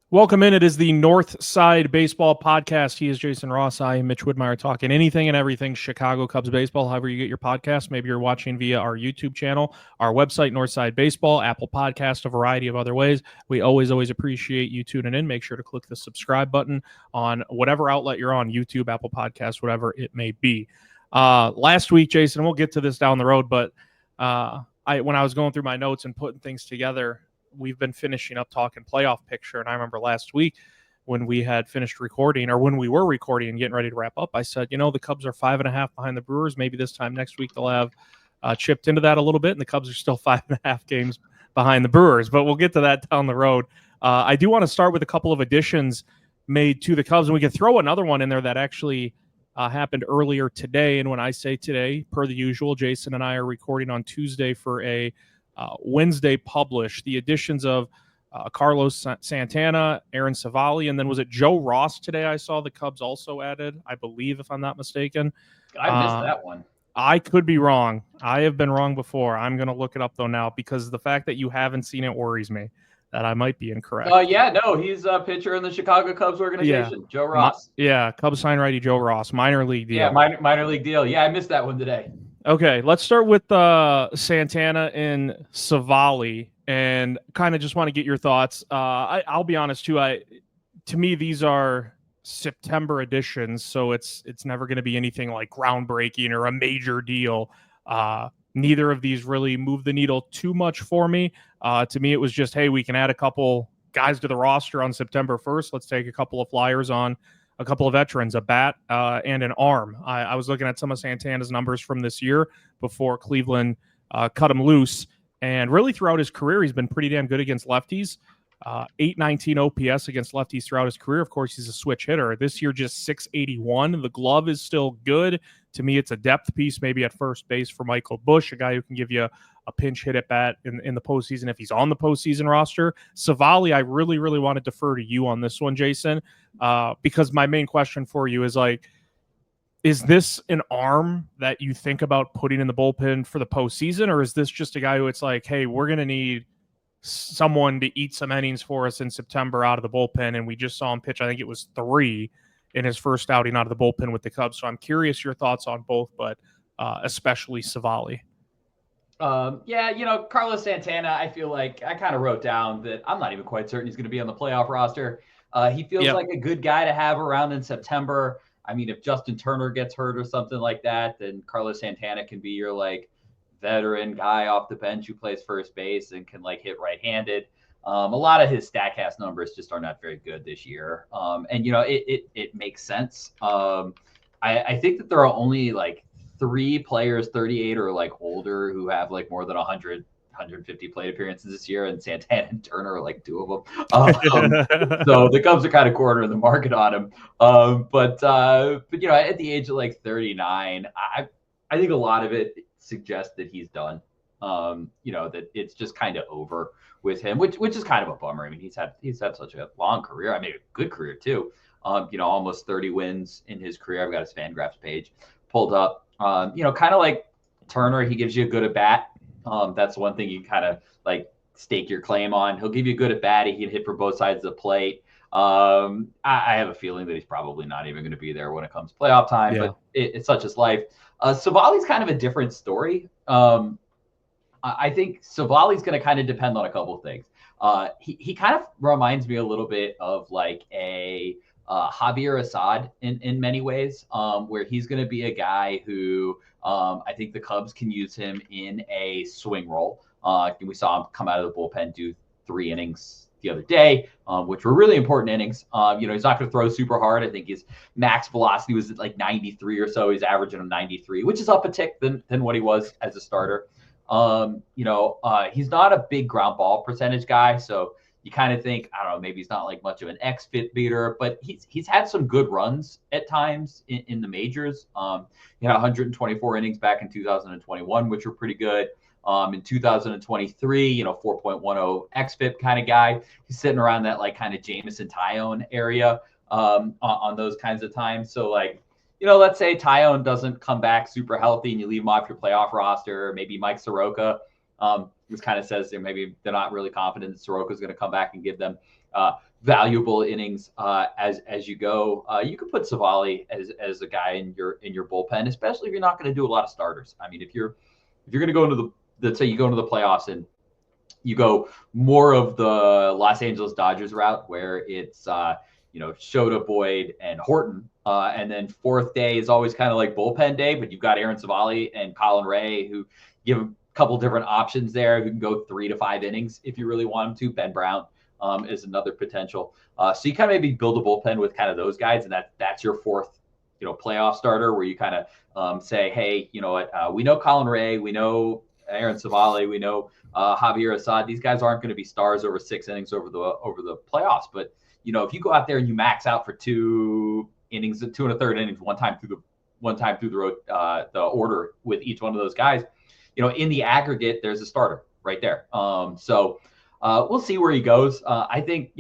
Welcome in. It is the North Side Baseball Podcast. He is Jason Ross. I am Mitch Woodmeyer, talking anything and everything Chicago Cubs baseball. However you get your podcast, maybe you're watching via our YouTube channel, our website, Northside Baseball, Apple Podcast, a variety of other ways. We always appreciate you tuning in. Make sure to click the subscribe button on whatever outlet you're on, YouTube, Apple Podcast, whatever it may be. Last week, Jason, we'll get to this down the road, but when I was going through my notes and putting things together, we've been finishing up talking playoff picture. And I remember last week when we had finished recording, or when we were recording and getting ready to wrap up, I said, the Cubs are 5.5 behind the Brewers. Maybe this time next week they'll have chipped into that a little bit, and the Cubs are still 5.5 games behind the Brewers. But we'll get to that down the road. I do want to start with a couple of additions made to the Cubs, and we can throw another one in there that actually happened earlier today. And when I say today, per the usual, Jason and I are recording on Tuesday for a Wednesday publish. The additions of Carlos Santana, Aaron Civale, and then was it Joe Ross today? I saw the Cubs also added, I believe, if I'm not mistaken. I missed that one. I could be wrong. I have been wrong before. I'm going to look it up, though, now, because the fact that you haven't seen it worries me, that I might be incorrect. He's a pitcher in the Chicago Cubs organization, Joe Ross. Cubs sign righty Joe Ross, minor league deal. Yeah, minor league deal. Yeah, I missed that one today. Okay, let's start with Santana and Civale, and kind of just want to get your thoughts. I'll be honest too. To me, these are September editions, so it's never going to be anything like groundbreaking or a major deal. Neither of these really moved the needle too much for me. To me, it was just, hey, we can add a couple guys to the roster on September 1st. Let's take a couple of flyers on a couple of veterans, a bat and an arm. I was looking at some of Santana's numbers from this year before Cleveland cut him loose. And really throughout his career, he's been pretty damn good against lefties. 819 OPS against lefties throughout his career. Of course, he's a switch hitter. This year, just 681. The glove is still good. To me, it's a depth piece, maybe at first base for Michael Busch, a guy who can give you a pinch hit at bat in the postseason if he's on the postseason roster. Civale, I really, really want to defer to you on this one, Jason, because my main question for you is this an arm that you think about putting in the bullpen for the postseason, or is this just a guy who it's like, hey, we're going to need someone to eat some innings for us in September out of the bullpen, and we just saw him pitch, I think it was 3 in his first outing out of the bullpen with the Cubs. So I'm curious your thoughts on both, but especially Civale. Carlos Santana, I feel like I kind of wrote down that I'm not even quite certain he's going to be on the playoff roster. He feels like a good guy to have around in September. I mean, if Justin Turner gets hurt or something like that, then Carlos Santana can be your veteran guy off the bench who plays first base and can hit right-handed. A lot of his StatCast numbers just are not very good this year. It makes sense. I think that there are only 3 players 38 or older who have more than 150 plate appearances this year, and Santana and Turner are 2 of them. So the Cubs are kind of cornering the market on him. But at the age of 39, I think a lot of it suggests that he's done. That it's just kind of over with him, which is kind of a bummer. I mean, he's had such a long career. I mean, a good career too. Almost 30 wins in his career. I've got his Fangraphs page pulled up. Kind of like Turner, he gives you a good at bat. That's one thing you kind of stake your claim on. He'll give you a good at bat. He can hit for both sides of the plate. I have a feeling that he's probably not even going to be there when it comes playoff time, but it's such his life. Civale's kind of a different story. I think Civale's going to kind of depend on a couple of things. He kind of reminds me a little bit of a Javier Assad in many ways, where he's going to be a guy who I think the Cubs can use him in a swing role. We saw him come out of the bullpen, do 3 innings the other day, which were really important innings. He's not going to throw super hard. I think his max velocity was at 93 or so. He's averaging a 93, which is up a tick than what he was as a starter. He's not a big ground ball percentage guy, so you kind of think, I don't know, maybe he's not much of an XFIT beater, but he's had some good runs at times in the majors. 124 innings back in 2021, which were pretty good. In 2023, 4.10 XFIP kind of guy. He's sitting around that kind of Jameson Tyone area on those kinds of times. So let's say Tyone doesn't come back super healthy and you leave him off your playoff roster, maybe Mike Soroka This kind of says that maybe they're not really confident that Soroka's going to come back and give them valuable innings as you go. You could put Civale as a guy in your bullpen, especially if you're not going to do a lot of starters. I mean, if you're going to go into let's say you go into the playoffs and you go more of the Los Angeles Dodgers route where it's Shota, Boyd, and Horton, and then fourth day is always kind of like bullpen day, but you've got Aaron Civale and Colin Ray who give a couple different options there who can go 3 to 5 innings if you really want them to. Ben Brown is another potential. So you kind of maybe build a bullpen with kind of those guys, and that's your fourth playoff starter where you kind of say, hey, you know what, we know Colin Ray, we know Aaron Civale, we know Javier Assad. These guys aren't going to be stars over 6 innings over the playoffs, but if you go out there and you max out for 2 innings, 2 1/3 innings, one time through the order with each one of those guys, in the aggregate, there's a starter right there. So we'll see where he goes. I think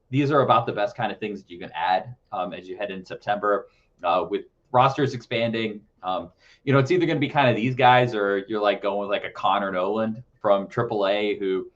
these are about the best kind of things that you can add as you head in September with rosters expanding. It's either going to be kind of these guys or you're like going with like a Connor Noland from AAA who,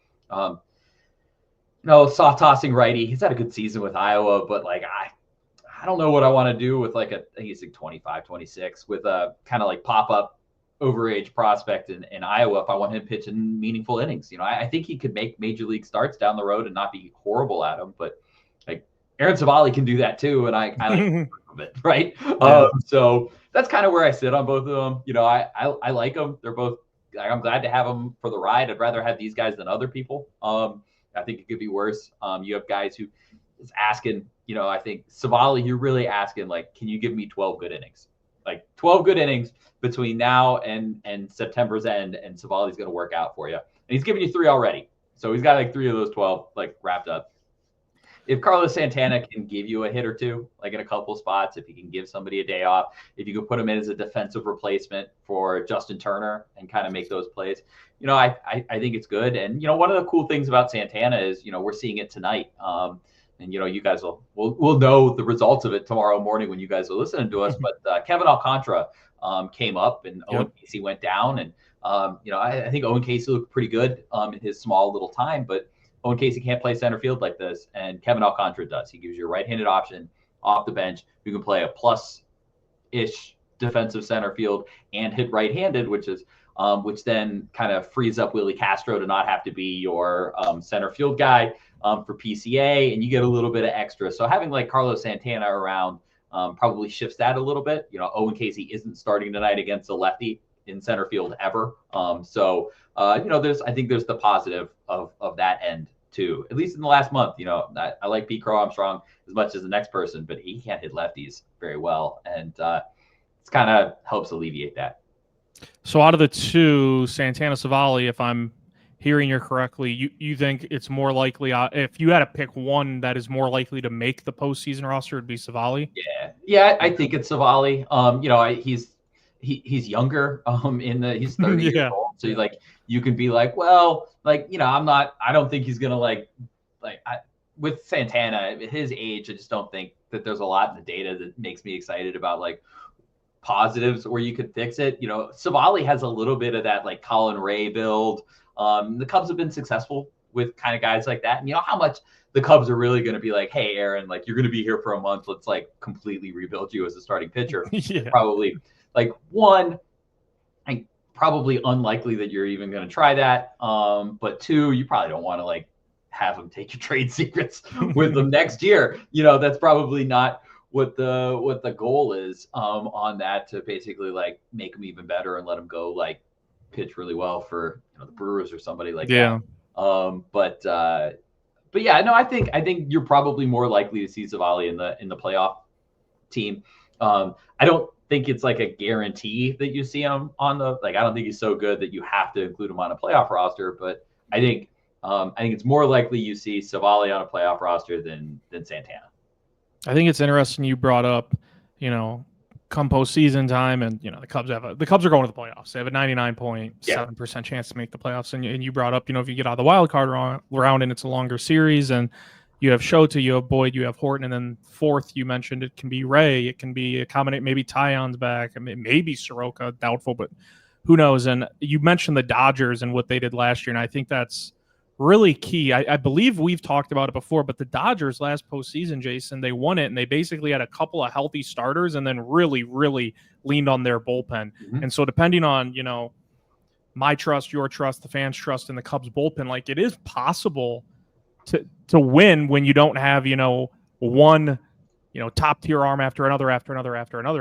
soft tossing righty. He's had a good season with Iowa, but like I don't know what I want to do with I think he's like 25, 26 with a kind of like pop up overage prospect in Iowa if I want him pitching meaningful innings. I think he could make major league starts down the road and not be horrible at them, but like Aaron Civale can do that too, and I like it, right? Yeah. So that's kind of where I sit on both of them. I like them. They're both. I'm glad to have them for the ride. I'd rather have these guys than other people. I think it could be worse. You have guys who is asking. I think Civale, you're really asking like, can you give me 12 good innings? Like 12 good innings between now and September's end, and Civale's going to work out for you. And he's giving you 3 already, so he's got like 3 of those 12 like wrapped up. If Carlos Santana can give you a hit or two, like in a couple spots, if he can give somebody a day off, if you could put him in as a defensive replacement for Justin Turner and kind of make those plays, I think it's good. And, one of the cool things about Santana is, we're seeing it tonight. And, you guys will know the results of it tomorrow morning when you guys are listening to us. But Kevin Alcantara came up and Owen Casey went down. And, I think Owen Casey looked pretty good in his small little time, but Owen Casey can't play center field like this, and Kevin Alcantara does. He gives you a right-handed option off the bench who can play a plus-ish defensive center field and hit right-handed, which then kind of frees up Willie Castro to not have to be your center field guy for PCA, and you get a little bit of extra. So having like Carlos Santana around probably shifts that a little bit. Owen Casey isn't starting tonight against a lefty in center field ever. I think there's the positive of that end too, at least in the last month. I like Pete Crow-Armstrong as much as the next person, but he can't hit lefties very well. And it's kind of helps alleviate that. So out of the 2, Santana, Civale, if I'm hearing you correctly, you think it's more likely if you had to pick one that is more likely to make the postseason roster, it'd be Civale? Yeah, I think it's Civale. He's younger he's 30 years old, so you can be like, well, I don't think he's gonna with Santana at his age, I just don't think that there's a lot in the data that makes me excited about like positives where you could fix it. Civale has a little bit of that like Colin Ray build. The Cubs have been successful with kind of guys like that, and how much the Cubs are really going to be like, hey Aaron, like you're going to be here for a month, let's like completely rebuild you as a starting pitcher. Probably like one, probably unlikely that you're even going to try that. But 2, you probably don't want to like have them take your trade secrets with them next year. That's probably not what the goal is on that, to basically like make them even better and let them go like pitch really well for the Brewers or somebody like that. But yeah, no, I think you're probably more likely to see Civale in the playoff team. I don't think it's like a guarantee that you see him on I don't think he's so good that you have to include him on a playoff roster, but I think it's more likely you see Civale on a playoff roster than Santana. I think it's interesting you brought up, come postseason time, and the Cubs are going to the playoffs. They have a 99.7% chance to make the playoffs, and you brought up, if you get out of the wild card round and it's a longer series, and you have Shota, you have Boyd, you have Horton, and then fourth, you mentioned it can be Ray, it can be accommodate maybe Tyon's back, maybe Soroka, doubtful, but who knows? And you mentioned the Dodgers and what they did last year, and I think that's really key. I believe we've talked about it before, but the Dodgers last postseason, Jason, they won it, and they basically had a couple of healthy starters and then really, really leaned on their bullpen. Mm-hmm. And so depending on, my trust, your trust, the fans' trust in the Cubs bullpen, like, it is possible to win when you don't have, one top tier arm after another,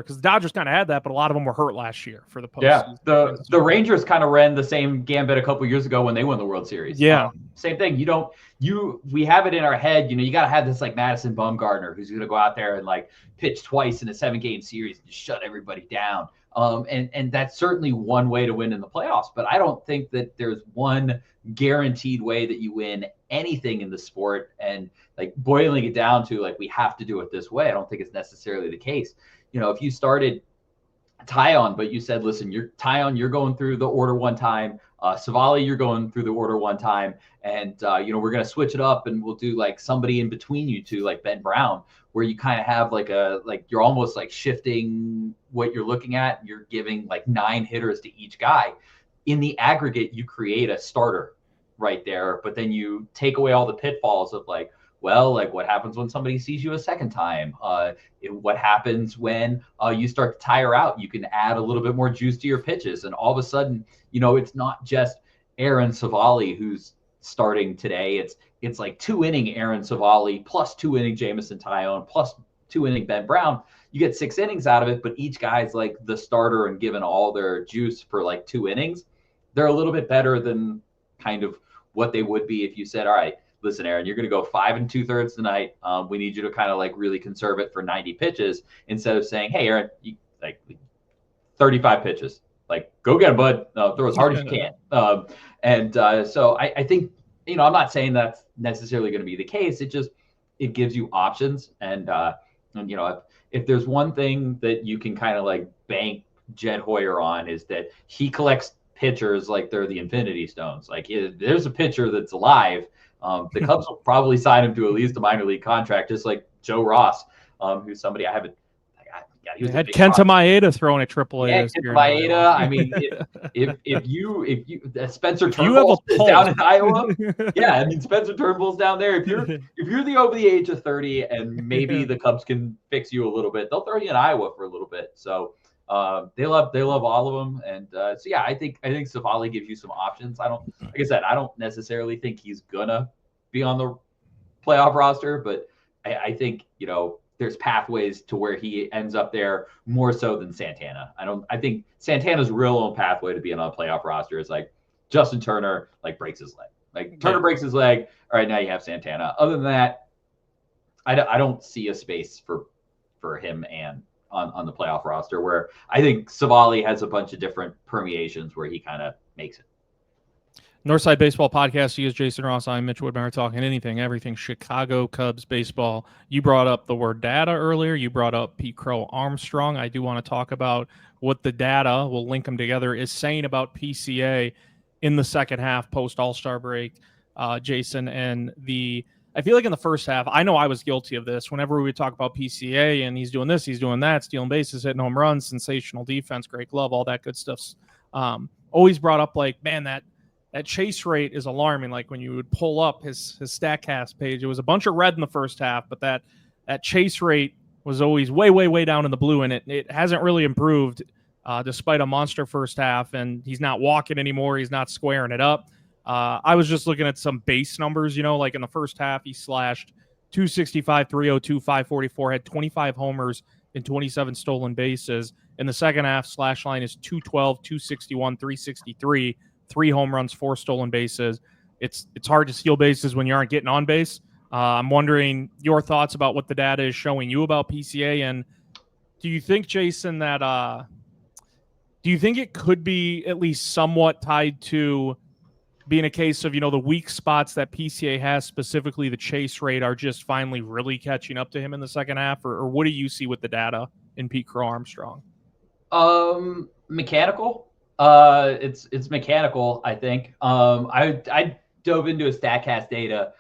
because the Dodgers kind of had that, but a lot of them were hurt last year for the postseason. Yeah, the Rangers kind of ran the same gambit a couple years ago when they won the World Series. Yeah, same thing. We have it in our head. You got to have this like Madison Bumgarner who's going to go out there and like pitch twice in a 7-game series and just shut everybody down. And that's certainly one way to win in the playoffs. But I don't think that there's one guaranteed way that you win anything in the sport. And like boiling it down to like, we have to do it this way, I don't think it's necessarily the case. If you started Tyon, but you said, listen, you're going through the order one time. Civale, you're going through the order one time. And, we're going to switch it up and we'll do like somebody in between you two, like Ben Brown, where you kind of have you're almost like shifting what you're looking at. You're giving like 9 hitters to each guy. In the aggregate, you create a starter right there, but then you take away all the pitfalls of like, well, like what happens when somebody sees you a second time? What happens when you start to tire out? You can add a little bit more juice to your pitches. And all of a sudden, it's not just Aaron Civale who's starting today. It's like 2-inning Aaron Civale plus 2-inning Jamison Tyon plus 2-inning Ben Brown. You get 6 innings out of it, but each guy's like the starter and given all their juice for like 2 innings. They're a little bit better than kind of what they would be if you said, all right, listen, Aaron, you're going to go 5 2/3 tonight. We need you to kind of like really conserve it for 90 pitches instead of saying, hey, Aaron, you, like 35 pitches, like go get him, bud. Throw as hard as you can. So I think, I'm not saying that's necessarily going to be the case. It gives you options. And if there's one thing that you can kind of like bank Jed Hoyer on is that he collects pitchers like they're the Infinity Stones. Like if there's a pitcher that's alive, the Cubs will probably sign him to at least a minor league contract, just like Joe Ross, who's somebody I haven't. He had Kenta Maeda throwing a AAA. Yeah, Kenta Maeda. I mean, if you Spencer Turnbull is down in Iowa, yeah, I mean Spencer Turnbull's down there. If you're over the age of 30 and maybe the Cubs can fix you a little bit, they'll throw you in Iowa for a little bit. So they love all of them, and so yeah, I think Civale gives you some options. Like I said, I don't necessarily think he's gonna be on the playoff roster, but I think there's pathways to where he ends up there more so than Santana. I think Santana's real own pathway to being on a playoff roster is like Justin Turner like breaks his leg. Like Turner breaks his leg. All right, now you have Santana. Other than that, I don't see a space for him and on the playoff roster where I think Civale has a bunch of different permeations where he kind of makes it. Northside Baseball Podcast. He is Jason Ross. I'm Mitch Woodmeyer, talking everything Chicago Cubs baseball. You brought up the word data earlier. You brought up Pete Crow-Armstrong. I do want to talk about what the data, we'll link them together, is saying about PCA in the second half post All-Star break, Jason. And I feel like in the first half, I know I was guilty of this. Whenever we would talk about PCA and he's doing this, he's doing that, stealing bases, hitting home runs, sensational defense, great glove, all that good stuff. Always brought up like, man, that chase rate is alarming. Like when you would pull up his StatCast page, it was a bunch of red in the first half, but that chase rate was always way, way, way down in the blue, and it hasn't really improved despite a monster first half, and he's not walking anymore. He's not squaring it up. I was just looking at some base numbers, like in the first half, he slashed 265, 302, 544, had 25 homers and 27 stolen bases. In the second half, slash line is 212, 261, 363, 3 home runs, 4 stolen bases. It's hard to steal bases when you aren't getting on base. I'm wondering your thoughts about what the data is showing you about PCA, and do you think, Jason, that do you think it could be at least somewhat tied to being a case of, the weak spots that PCA has, specifically the chase rate, are just finally really catching up to him in the second half, or what do you see with the data in Pete Crow-Armstrong? Mechanical. It's mechanical, I think. I dove into his StatCast data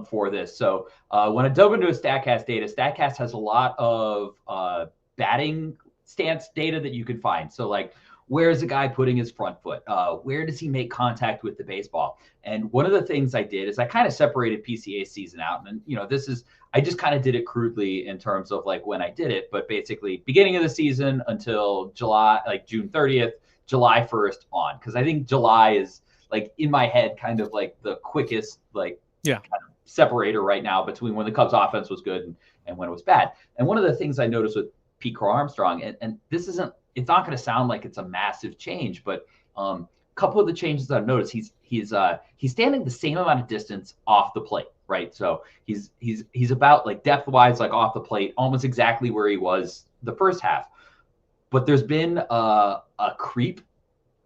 for this. So when I dove into his StatCast data, StatCast has a lot of batting stance data that you can find. So like Where is the guy putting his front foot? Where does he make contact with the baseball? And one of the things I did is I kind of separated PCA season out. And, I just kind of did it crudely in terms of like when I did it, but basically beginning of the season until July, like June 30th, July 1st on. Cause I think July is like in my head, kind of like the quickest, like kind of separator right now between when the Cubs offense was good and when it was bad. And one of the things I noticed with Pete Crow-Armstrong, and this isn't, it's not going to sound like it's a massive change, but a couple of the changes I've noticed, he's standing the same amount of distance off the plate, right? So he's about like depth wise, like off the plate, almost exactly where he was the first half. But there's been a creep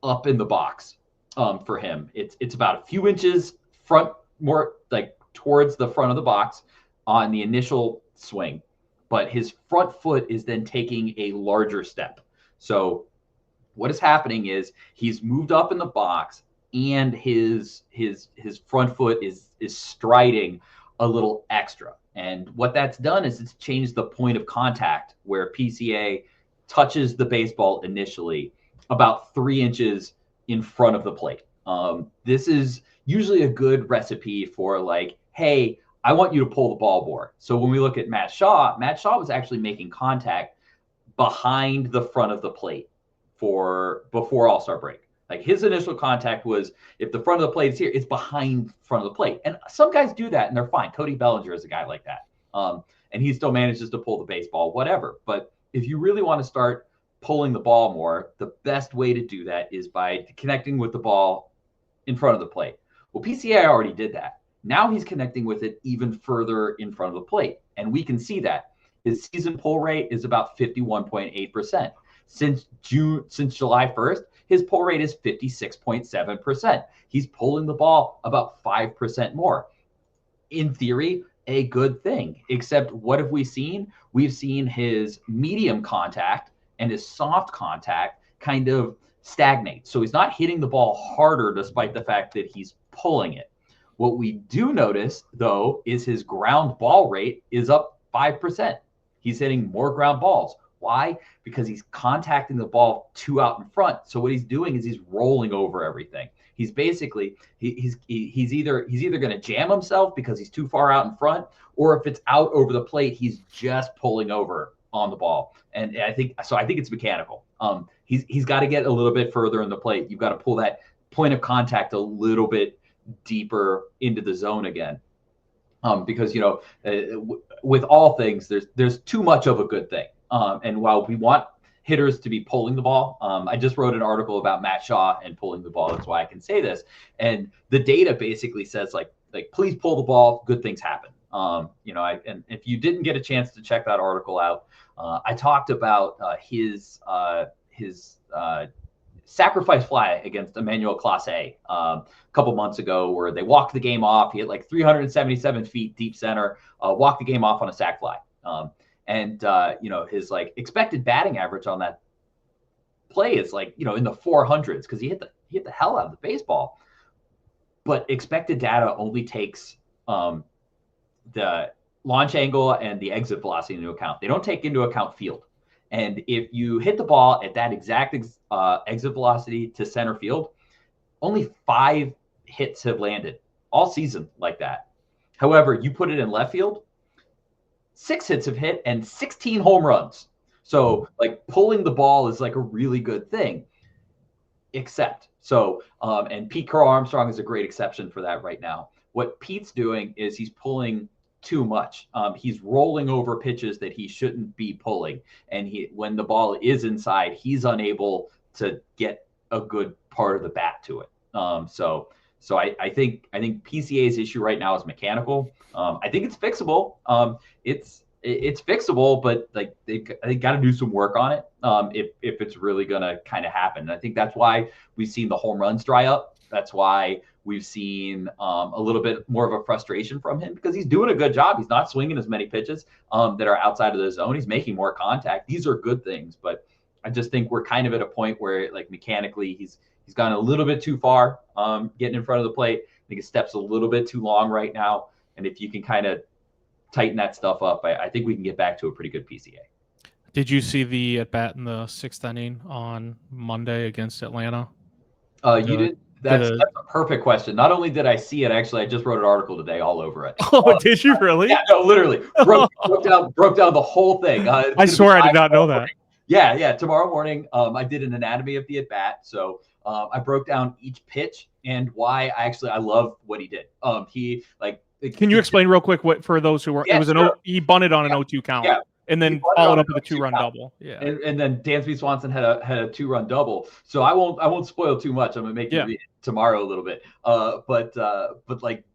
up in the box for him. It's about a few inches front, more like towards the front of the box on the initial swing, but his front foot is then taking a larger step. So what is happening is he's moved up in the box and his front foot is striding a little extra. And what that's done is it's changed the point of contact where PCA touches the baseball initially about 3 inches in front of the plate. This is usually a good recipe for like, hey, I want you to pull the ball more. So when we look at Matt Shaw was actually making contact behind the front of the plate before All-Star break. Like his initial contact was, if the front of the plate is here, it's behind front of the plate. And some guys do that and they're fine. Cody Bellinger is a guy like that. And he still manages to pull the baseball, whatever. But if you really want to start pulling the ball more, the best way to do that is by connecting with the ball in front of the plate. Well, PCA already did that. Now he's connecting with it even further in front of the plate. And we can see that his season pull rate is about 51.8%. Since July 1st, his pull rate is 56.7%. He's pulling the ball about 5% more. In theory, a good thing. Except what have we seen? We've seen his medium contact and his soft contact kind of stagnate. So he's not hitting the ball harder despite the fact that he's pulling it. What we do notice, though, is his ground ball rate is up 5%. He's hitting more ground balls. Why? Because he's contacting the ball too out in front. So what he's doing is he's rolling over everything. He's basically he's either going to jam himself because he's too far out in front, or if it's out over the plate, he's just pulling over on the ball. And I think it's mechanical. He's got to get a little bit further in the plate. You've got to pull that point of contact a little bit deeper into the zone again. Because with all things, there's too much of a good thing. And while we want hitters to be pulling the ball, I just wrote an article about Matt Shaw and pulling the ball. That's why I can say this. And the data basically says like please pull the ball, good things happen. And if you didn't get a chance to check that article out, I talked about his sacrifice fly against Emmanuel Clase a couple months ago, where they walked the game off. He hit like 377 feet deep center, walked the game off on a sac fly. His like expected batting average on that play is like, in the 400s because he hit the hell out of the baseball. But expected data only takes the launch angle and the exit velocity into account. They don't take into account field. And if you hit the ball at that exact exit velocity to center field, only 5 hits have landed all season like that. However, you put it in left field, 6 hits have hit and 16 home runs. So like pulling the ball is like a really good thing. And Pete Crow-Armstrong is a great exception for that right now. What Pete's doing is he's pulling too much. He's rolling over pitches that he shouldn't be pulling. And when the ball is inside, he's unable to get a good part of the bat to it. So I think PCA's issue right now is mechanical. I think it's fixable. It's fixable, but like they got to do some work on it if it's really gonna kind of happen. And I think that's why we've seen the home runs dry up. That's why we've seen a little bit more of a frustration from him, because he's doing a good job. He's not swinging as many pitches that are outside of the zone. He's making more contact. These are good things, but I just think we're kind of at a point where like mechanically he's gone a little bit too far getting in front of the plate. I think his step's a little bit too long right now. And if you can kind of tighten that stuff up, I think we can get back to a pretty good PCA. Did you see the at bat in the 6th inning on Monday against Atlanta? You did. That's a perfect question. Not only did I see it, actually, I just wrote an article today all over it. Oh, did you really? Yeah, no, literally broke down the whole thing. I swear I did not know that. Yeah. Tomorrow morning, I did an anatomy of the at bat. So I broke down each pitch and why I love what he did. Can you explain real quick what for those who were? Yeah, it was he bunted on an 0-2 count. Yeah. And then followed up with a 2-run double. Yeah. And then Dansby Swanson had a 2-run double. So I won't spoil too much. I'm gonna make you read it tomorrow a little bit. But like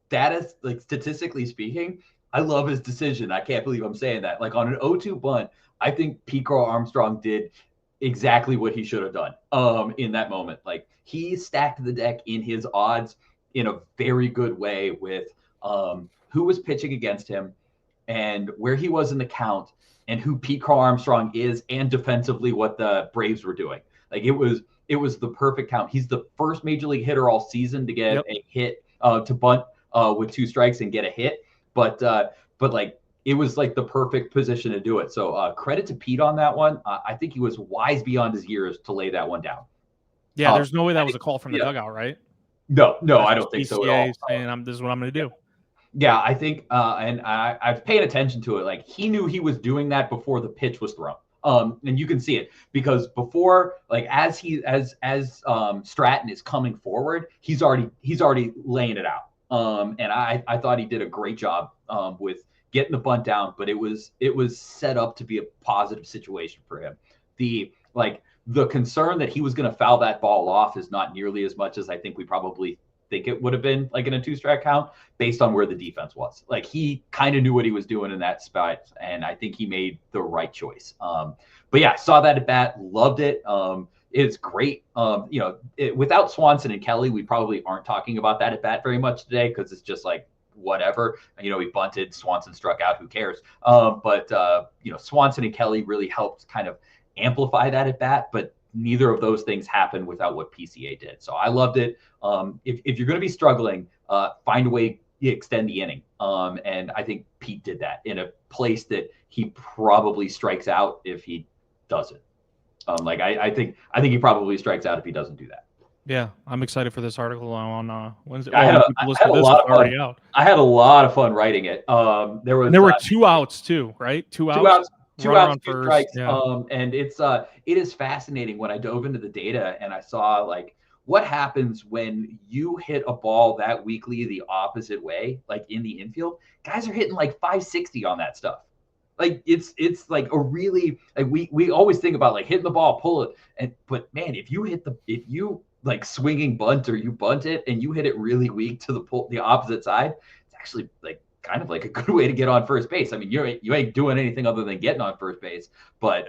status, like statistically speaking, I love his decision. I can't believe I'm saying that. Like on an 0-2 bunt, I think Pete Crow-Armstrong did exactly what he should have done in that moment. Like he stacked the deck in his odds in a very good way with who was pitching against him and where he was in the count and who Pete Crow-Armstrong is and defensively what the Braves were doing. Like it was the perfect count. He's the first major league hitter all season to get a hit, to bunt with 2 strikes and get a hit. But like it was like the perfect position to do it. So credit to Pete on that one. I think he was wise beyond his years to lay that one down. Yeah, there's no way that was a call from the dugout, right? No, I don't think so at all. Saying this is what I'm going to do. Yeah, I think, and I've paid attention to it. Like he knew he was doing that before the pitch was thrown. And you can see it because before, like as Stratton is coming forward, he's already laying it out. And I thought he did a great job with getting the bunt down, but it was set up to be a positive situation for him. The concern that he was going to foul that ball off is not nearly as much as I think we probably think it would have been like in a 2-strike count based on where the defense was. Like he kind of knew what he was doing in that spot, and I think he made the right choice. But yeah, saw that at bat, loved it. It's great. Without Swanson and Kelly, we probably aren't talking about that at bat very much today because it's just like whatever. He bunted, Swanson struck out, who cares? But Swanson and Kelly really helped kind of amplify that at bat, but neither of those things happened without what PCA did. So I loved it. If you're going to be struggling, find a way to extend the inning. And I think Pete did that in a place that he probably strikes out if he doesn't. I think he probably strikes out if he doesn't do that. Yeah, I'm excited for this article on Wednesday. I had a lot of fun writing it. There were 2 outs too, right? 2 outs. 2 outs, 2 strikes. Yeah. And it is fascinating when I dove into the data and I saw like what happens when you hit a ball that weakly the opposite way, like in the infield. Guys are hitting like 560 on that stuff. Like it's like a really like we always think about like hitting the ball, pull it, but man, if you like swinging bunt or you bunt it and you hit it really weak to the opposite side, it's actually like kind of like a good way to get on first base. I mean, you ain't doing anything other than getting on first base, but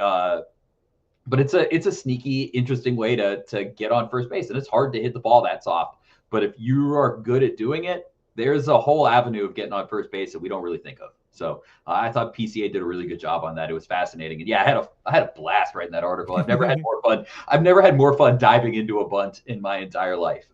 it's a sneaky, interesting way to get on first base, and it's hard to hit the ball that soft. But if you are good at doing it, there's a whole avenue of getting on first base that we don't really think of. So I thought PCA did a really good job on that. It was fascinating, and yeah, I had a blast writing that article. I've never had more fun. I've never had more fun diving into a bunt in my entire life.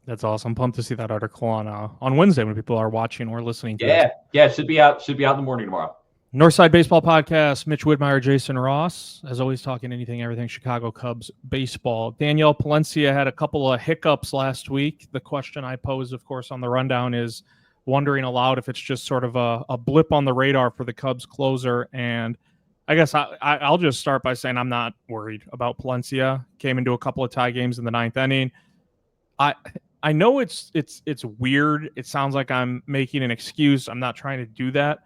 That's awesome. I'm pumped to see that article on Wednesday when people are watching or listening to it. Yeah, should be out in the morning tomorrow. Northside Baseball Podcast, Mitch Widmeyer, Jason Ross, as always, talking anything, everything Chicago Cubs baseball. Danielle Palencia had a couple of hiccups last week. The question I pose, of course, on the rundown is wondering aloud if it's just sort of a blip on the radar for the Cubs closer. And I guess I'll just start by saying I'm not worried about Palencia. Came into a couple of tie games in the 9th inning. I know it's weird. It sounds like I'm making an excuse. I'm not trying to do that.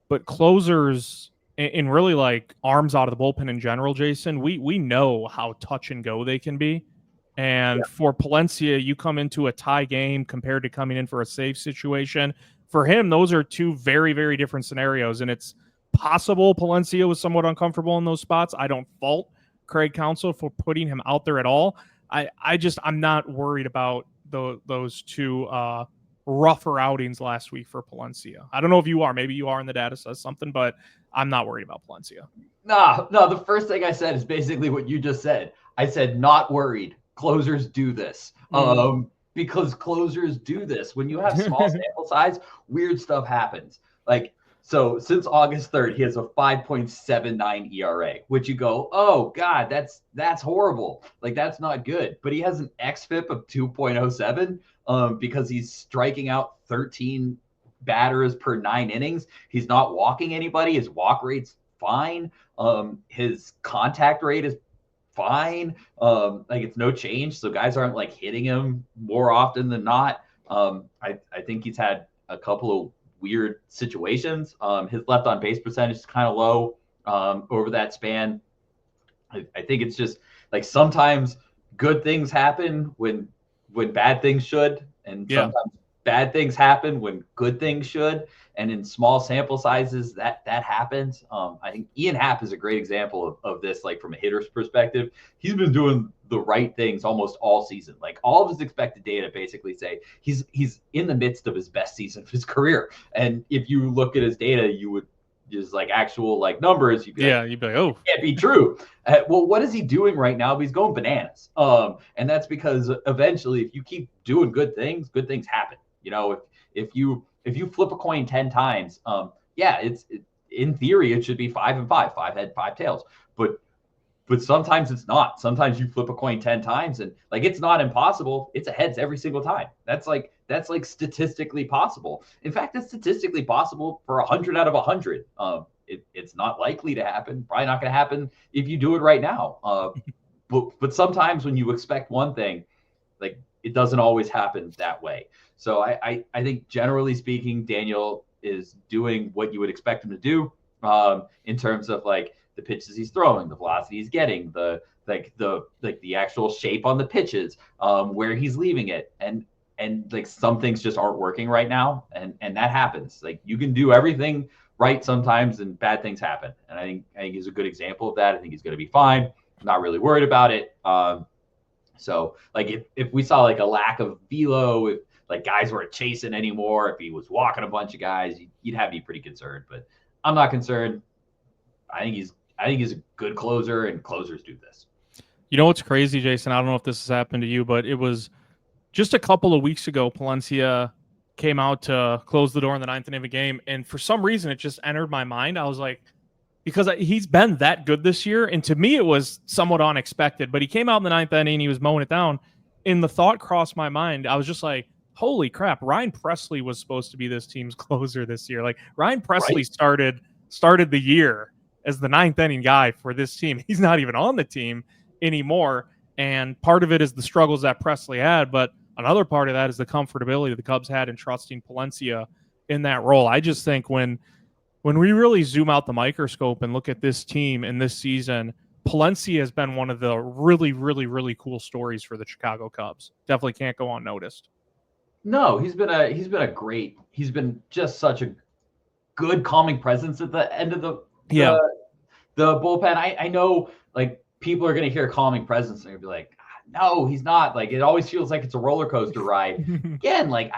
But closers and really like arms out of the bullpen in general, Jason, we know how touch and go they can be. And for Palencia, you come into a tie game compared to coming in for a safe situation. For him, those are 2 very, very different scenarios. And it's possible Palencia was somewhat uncomfortable in those spots. I don't fault Craig Counsell for putting him out there at all. I'm not worried about those 2 rougher outings last week for Palencia. I don't know if you are. Maybe you are, and the data says something, but I'm not worried about Palencia. No. The first thing I said is basically what you just said. I said not worried. Closers do this. Because closers do this. When you have small sample size, weird stuff happens. Like So since August 3rd, he has a 5.79 ERA, which you go, oh God, that's horrible. Like that's not good. But he has an xFIP of 2.07 because he's striking out 13 batters per 9 innings. He's not walking anybody. His walk rate's fine. His contact rate is fine. Like it's no change. So guys aren't like hitting him more often than not. I think he's had a couple of weird situations. His left on base percentage is kind of low over that span. I think it's just like sometimes good things happen when bad things should, and sometimes bad things happen when good things should. And in small sample sizes, that happens. I think Ian Happ is a great example of this, like from a hitter's perspective. He's been doing the right things almost all season. Like all of his expected data basically say he's in the midst of his best season of his career. And if you look at his data, you would just like actual like numbers. You'd be like, oh, can't be true. Well, what is he doing right now? He's going bananas. And that's because eventually, if you keep doing good things happen. You know, if you flip a coin 10 times, in theory it should be 5 and 5, 5 head, 5 tails. But sometimes it's not. Sometimes you flip a coin 10 times and like it's not impossible. It's a heads every single time. That's like statistically possible. In fact, it's statistically possible for 100 out of 100. It's not likely to happen. Probably not going to happen if you do it right now. But sometimes when you expect one thing, like it doesn't always happen that way. So I think generally speaking, Daniel is doing what you would expect him to do in terms of like the pitches he's throwing, the velocity he's getting, the actual shape on the pitches, where he's leaving it. And like some things just aren't working right now. And that happens. Like you can do everything right sometimes and bad things happen. And I think he's a good example of that. I think he's going to be fine. I'm not really worried about it. So like if we saw like a lack of velo, if like guys weren't chasing anymore, if he was walking a bunch of guys, you'd have me pretty concerned. But I'm not concerned. I think he's a good closer, and closers do this. You know what's crazy, Jason? I don't know if this has happened to you, but it was just a couple of weeks ago. Palencia came out to close the door in the 9th inning of a game, and for some reason, it just entered my mind. I was like, because he's been that good this year, and to me, it was somewhat unexpected. But he came out in the 9th inning, he was mowing it down, and the thought crossed my mind. I was just like, holy crap, Ryan Presley was supposed to be this team's closer this year. Like Ryan Presley started the year as the 9th inning guy for this team. He's not even on the team anymore. And part of it is the struggles that Presley had, but another part of that is the comfortability the Cubs had in trusting Palencia in that role. I just think when we really zoom out the microscope and look at this team in this season, Palencia has been one of the really, really, really cool stories for the Chicago Cubs. Definitely can't go unnoticed. No, he's been just such a good calming presence at the end of the bullpen. I know like people are going to hear calming presence and they're going to be like, no, he's not. Like it always feels like it's a roller coaster ride. Again, like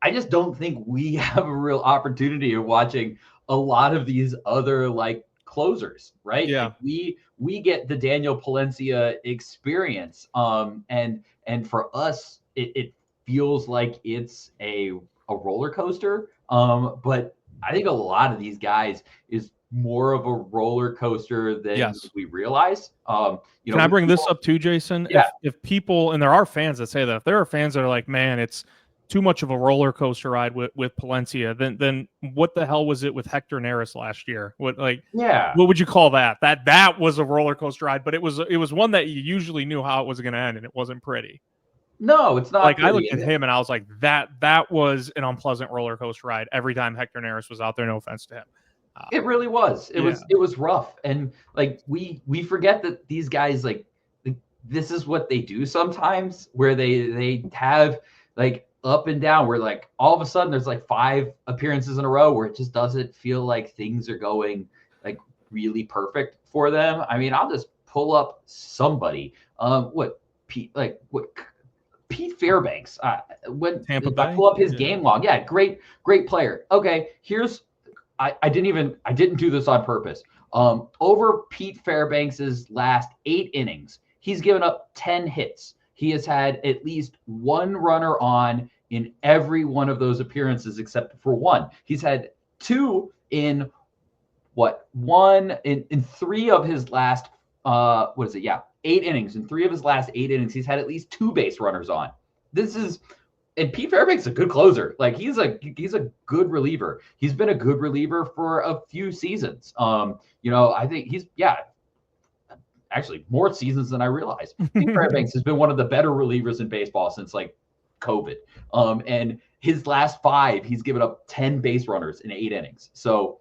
I just don't think we have a real opportunity of watching a lot of these other like closers, right? Yeah. Like, we get the Daniel Palencia experience. And for us, it feels like it's a roller coaster. But I think a lot of these guys is more of a roller coaster than we realize. Can I bring this up too, Jason? Yeah. If people, and there are fans that say that, if there are fans that are like, man, it's too much of a roller coaster ride with Palencia, then what the hell was it with Hector Neris last year? What would you call that? That was a roller coaster ride, but it was one that you usually knew how it was going to end, and it wasn't pretty. No, it's not. Like pretty. I looked at him and I was like, that was an unpleasant roller coaster ride every time Hector Neris was out there. No offense to him. It really was. It was rough, and like we forget that these guys like this is what they do sometimes, where they have like up and down, where like all of a sudden there's like 5 appearances in a row where it just doesn't feel like things are going like really perfect for them. I mean, I'll just pull up somebody. Pete Fairbanks. When Tampa Bay? I pull up his game log, great player. Okay, I didn't do this on purpose. Over Pete Fairbanks's last 8 innings, he's given up 10 hits. He has had at least 1 runner on in every one of those appearances except for 1. He's had 2 in one in 3 of his last 8 innings. In 3 of his last 8 innings, he's had at least 2 base runners on. And Pete Fairbanks is a good closer. Like he's a good reliever. He's been a good reliever for a few seasons. I think he's actually more seasons than I realized. Pete Fairbanks has been one of the better relievers in baseball since like COVID. And his last 5, he's given up 10 base runners in 8 innings. So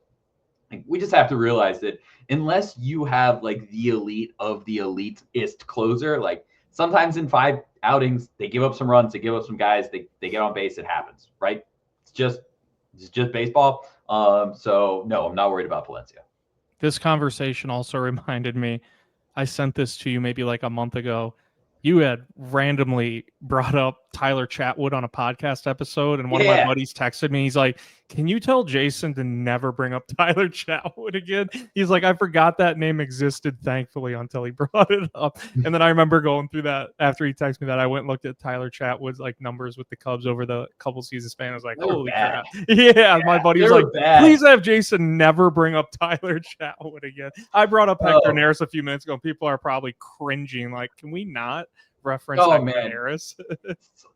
we just have to realize that unless you have like the elite of the elitist closer, like sometimes in 5 outings, they give up some runs, they give up some guys, they get on base, it happens, right? It's just baseball. So no, I'm not worried about Valencia. This conversation also reminded me, I sent this to you maybe like a month ago. You had randomly brought up Tyler Chatwood on a podcast episode, and one of my buddies texted me. He's like, "Can you tell Jason to never bring up Tyler Chatwood again?" He's like, "I forgot that name existed, thankfully, until he brought it up." And then I remember going through that after he texted me that. I went and looked at Tyler Chatwood's like numbers with the Cubs over the couple season span. I was like, "Holy crap!" Yeah, my buddy was like, "Please have Jason never bring up Tyler Chatwood again." I brought up Hector Neris a few minutes ago. People are probably cringing, like, "Can we not reference Hector Neris?"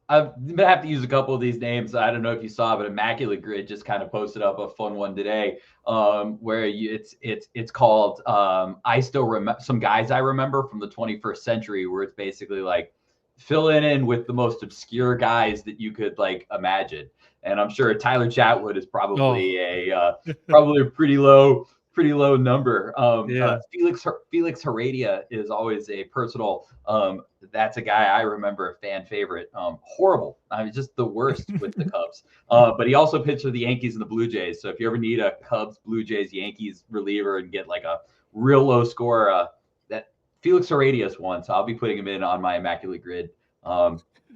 I'm gonna have to use a couple of these names. I don't know if you saw, but Immaculate Grid just kind of posted up a fun one today, where it's called I still remember some guys I remember from the 21st century, where it's basically like fill in with the most obscure guys that you could like imagine. And I'm sure Tyler Chatwood is probably a pretty low number. Felix Heredia is always a personal. That's a guy I remember, a fan favorite. Horrible. I mean, just the worst with the Cubs. But he also pitched for the Yankees and the Blue Jays. So if you ever need a Cubs, Blue Jays, Yankees reliever and get like a real low score, that Felix Heredia is one. So I'll be putting him in on my Immaculate Grid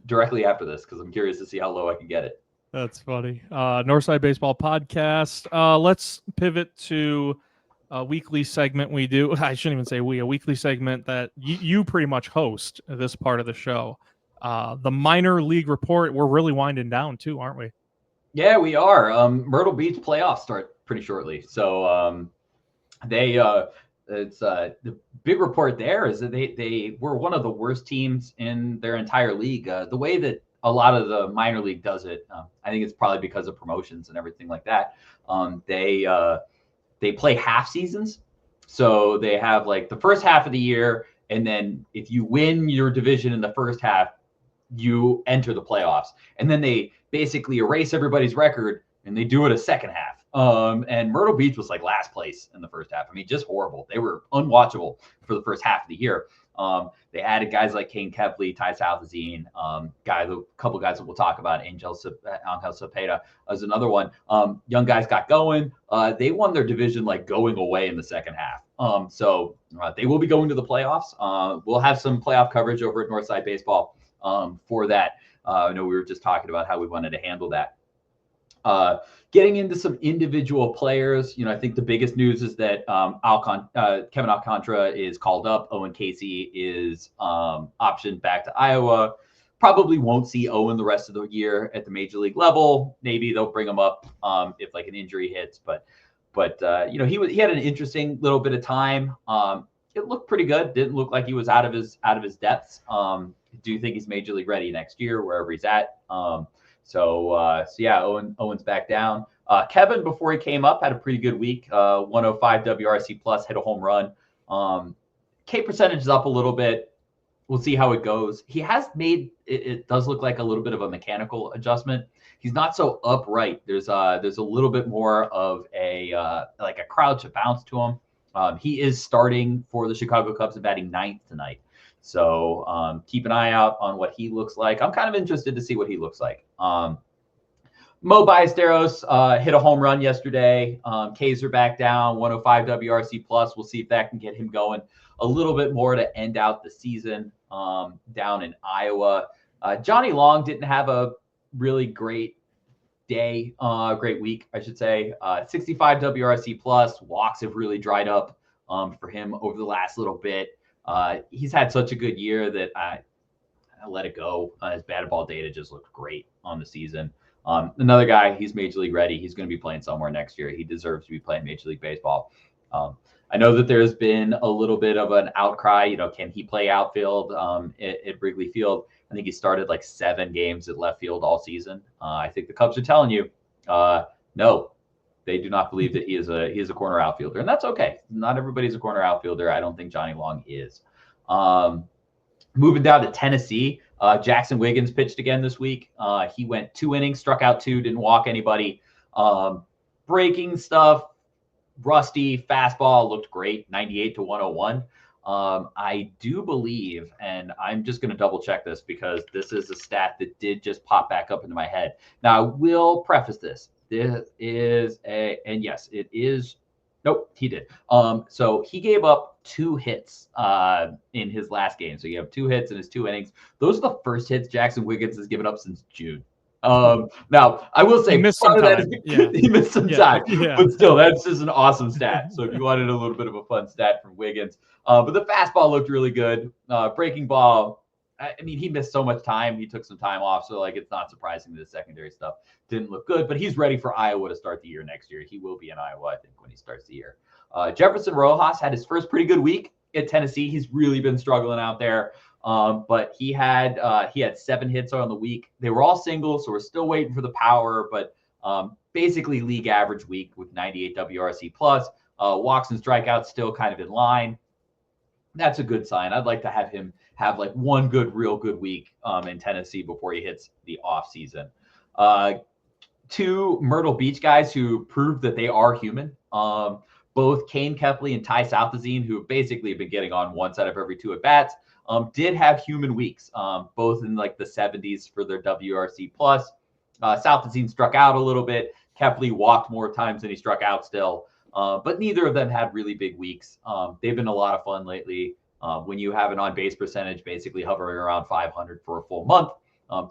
directly after this because I'm curious to see how low I can get it. That's funny. Northside Baseball Podcast. Let's pivot to a weekly segment we do. I shouldn't even say a weekly segment that you pretty much host this part of the show. The minor league report. We're really winding down too, aren't we? Yeah, we are. Myrtle Beach playoffs start pretty shortly. So it's the big report there is that they were one of the worst teams in their entire league. The way that a lot of the minor league does it, I think it's probably because of promotions and everything like that. They play half seasons. So they have like the first half of the year. And then if you win your division in the first half, you enter the playoffs. And then they basically erase everybody's record and they do it a second half. And Myrtle Beach was like last place in the first half. I mean, just horrible. They were unwatchable for the first half of the year. They added guys like Kane Kepley, Ty Salthazine, a couple guys that we'll talk about, Angel Cepeda as another one. Young guys got going. They won their division like going away in the second half. So they will be going to the playoffs. We'll have some playoff coverage over at Northside Baseball for that. I know we were just talking about how we wanted to handle that. Getting into some individual players, I think the biggest news is that Kevin Alcantara is called up. Owen Casey is optioned back to Iowa. Probably won't see Owen the rest of the year at the major league level. Maybe they'll bring him up if like an injury hits. But he had an interesting little bit of time. It looked pretty good. Didn't look like he was out of his depths. Do you think he's major league ready next year, wherever he's at? So yeah, Owen's back down. Kevin, before he came up, had a pretty good week. 105 WRC plus, hit a home run. K percentage is up a little bit. We'll see how it goes. He has made it does look like a little bit of a mechanical adjustment. He's not so upright. There's a little bit more of a like a crouch, a bounce to him. He is starting for the Chicago Cubs and batting 9th tonight. So keep an eye out on what he looks like. I'm kind of interested to see what he looks like. Mo Ballesteros hit a home run yesterday. K's are back down, 105 WRC plus. We'll see if that can get him going a little bit more to end out the season down in Iowa. Johnny Long didn't have a really great day, great week, I should say. 65 WRC plus. Walks have really dried up for him over the last little bit. He's had such a good year that I let it go. His batted ball data just looked great on the season. Another guy, he's major league ready. He's going to be playing somewhere next year. He deserves to be playing Major League Baseball. I know that there's been a little bit of an outcry. Can he play outfield at Wrigley Field? I think he started like 7 games at left field all season. I think the Cubs are telling you, no, they do not believe that he is a corner outfielder, and that's okay. Not everybody's a corner outfielder. I don't think Johnny Long is. Moving down to Tennessee, Jackson Wiggins pitched again this week. He went 2 innings, struck out 2, didn't walk anybody. Breaking stuff, rusty, fastball, looked great, 98 to 101. I do believe, and I'm just going to double check this because this is a stat that did just pop back up into my head. Now, I will preface this. This is and yes, it is. Nope, he did. So he gave up 2 hits in his last game. So you have 2 hits in his 2 innings. Those are the first hits Jackson Wiggins has given up since June. Now I will say he missed some time. He missed some time, but still, that's just an awesome stat. So if you wanted a little bit of a fun stat from Wiggins, but the fastball looked really good. Breaking ball, I mean, he missed so much time. He took some time off, so like it's not surprising that the secondary stuff didn't look good. But he's ready for Iowa to start the year next year. He will be in Iowa, I think, when he starts the year. Jefferson Rojas had his first pretty good week at Tennessee. He's really been struggling out there. But he had 7 hits on the week. They were all singles, so we're still waiting for the power, but basically league average week with 98 WRC plus. Walks and strikeouts still kind of in line. That's a good sign. I'd like to have him have like one real good week in Tennessee before he hits the off season. 2 Myrtle Beach guys who proved that they are human. Both Kane Kepley and Ty Southazine, who basically have been getting on once out of every 2 at bats, did have human weeks, both in like the 70s for their WRC plus. Southazine struck out a little bit. Kepley walked more times than he struck out still. But neither of them had really big weeks. They've been a lot of fun lately. When you have an on-base percentage basically hovering around 500 for a full month,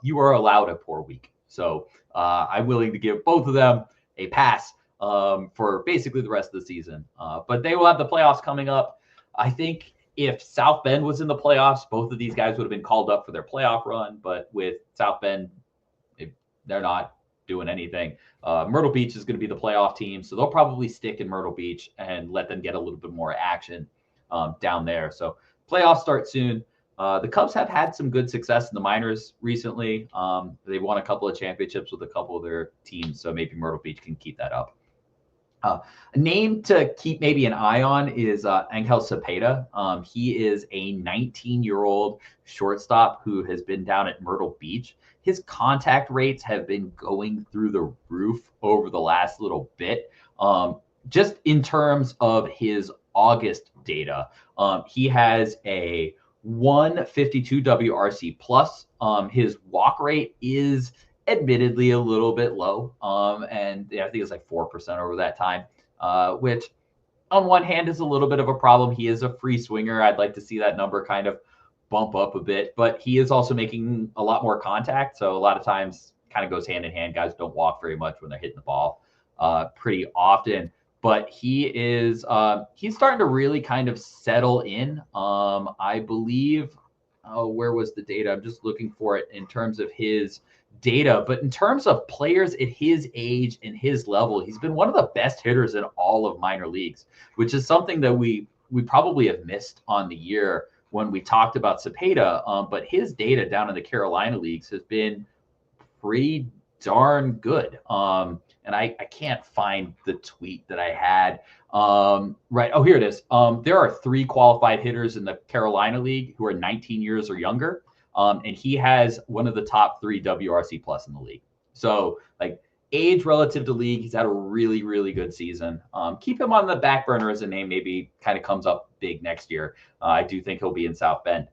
you are allowed a poor week. So I'm willing to give both of them a pass for basically the rest of the season. But they will have the playoffs coming up. I think if South Bend was in the playoffs, both of these guys would have been called up for their playoff run. But with South Bend, they're not doing anything. Myrtle Beach is going to be the playoff team, so they'll probably stick in Myrtle Beach and let them get a little bit more action down there. So playoffs start soon. The Cubs have had some good success in the minors recently. They've won a couple of championships with a couple of their teams, so maybe Myrtle Beach can keep that up. A name to keep maybe an eye on is Angel Cepeda. He is a 19-year-old shortstop who has been down at Myrtle Beach. His contact rates have been going through the roof over the last little bit. Just in terms of his August data, he has a 152 WRC plus. His walk rate is admittedly a little bit low. And I think it's like 4% over that time, which on one hand is a little bit of a problem. He is a free swinger. I'd like to see that number kind of bump up a bit, but he is also making a lot more contact. So a lot of times kind of goes hand in hand. Guys don't walk very much when they're hitting the ball pretty often, but he's starting to really kind of settle in. I believe, where was the data? I'm just looking for it in terms of his data, but in terms of players at his age and his level, he's been one of the best hitters in all of minor leagues, which is something that we probably have missed on the year when we talked about Cepeda. But his data down in the Carolina leagues has been pretty darn good. And I can't find the tweet that I had. Right. Oh, here it is. There are 3 qualified hitters in the Carolina league who are 19 years or younger. And he has one of the top 3 WRC plus in the league. So like age relative to league, he's had a really, really good season. Keep him on the back burner as a name, maybe kind of comes up big next year. I do think he'll be in South Bend.